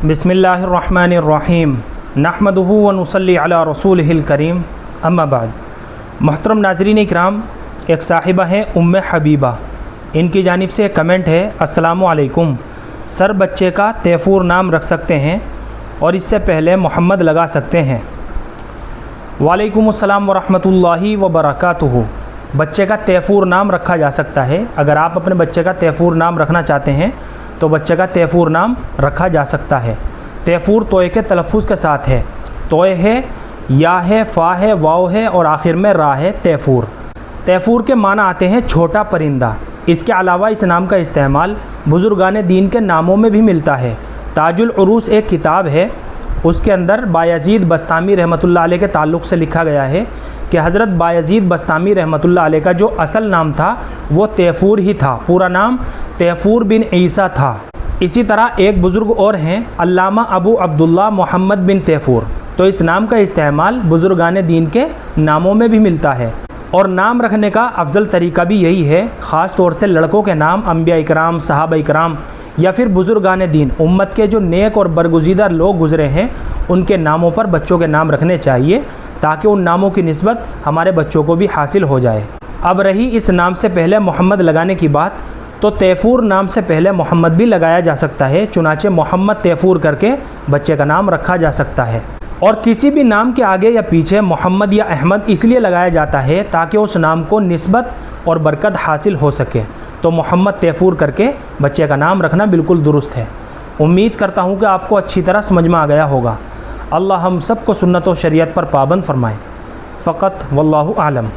बिस्मिल्लाहिर्रहमानिर्रहीम नहमदुहु व नुसल्ली अला रसूलिहिल करीम अम्मा बाद। मोहतरम नाज़रीन इकराम, एक साहिबा हैं उम्मे हबीबा, इनकी जानिब से कमेंट है, अस्सलामु अलैकुम सर, बच्चे का तैफूर नाम रख सकते हैं और इससे पहले मोहम्मद लगा सकते हैं? वालेकुम अस्सलाम व रहमतुल्लाहि व बरकातुहू। बच्चे का तैफूर नाम रखा जा सकता है। अगर आप अपने बच्चे का तैफूर नाम रखना चाहते हैं तो बच्चे का तैफूर नाम रखा जा सकता है। तैफूर तोय के तलफ़ुज़ के साथ है। तोय है, या है, फ़ा है, वाव है और आखिर में रा है। तैफूर तैफूर के माना आते हैं छोटा परिंदा। इसके अलावा इस नाम का इस्तेमाल बुज़ुर्गान दीन के नामों में भी मिलता है। ताजुल उरूस एक किताब है, उसके अंदर बायज़ीद बस्तामी रहमतुल्लाह अलैह के ताल्लुक़ से लिखा गया है कि हज़रत बायज़ीद बस्तामी रहमतुल्लाह अलैह का जो असल नाम था वो तैफूर ही था। पूरा नाम तैफूर बिन ईसा था। इसी तरह एक बुज़ुर्ग और हैं, अल्लामा अबू अब्दुल्ला मोहम्मद बिन तैफूर। तो इस नाम का इस्तेमाल बुज़ुर्गान दीन के नामों में भी मिलता है। और नाम रखने का अफजल तरीका भी यही है। ख़ास तौर से लड़कों के नाम अम्बिया इकराम, सहाबा इकराम या फिर बुज़ुर्गान दीन, उम्मत के जो नेक और बरगुज़ीदा लोग गुज़रे हैं, उनके नामों पर बच्चों के नाम रखने चाहिए ताकि उन नामों की निस्बत हमारे बच्चों को भी हासिल हो जाए। अब रही इस नाम से पहले मोहम्मद लगाने की बात, तो तैफूर नाम से पहले मोहम्मद भी लगाया जा सकता है। चुनाचे मोहम्मद तैफूर करके बच्चे का नाम रखा जा सकता है। और किसी भी नाम के आगे या पीछे मोहम्मद या अहमद इसलिए लगाया जाता है ताकि उस नाम को निस्बत और बरकत हासिल हो सके। तो मोहम्मद तैफूर करके बच्चे का नाम रखना बिल्कुल दुरुस्त है। उम्मीद करता हूँ कि आपको अच्छी तरह समझ में आ गया होगा। अल्लाह हम सबको सुन्नत व शरीयत पर पाबंद फरमाए। फ़क़त वल्लाहु आलम।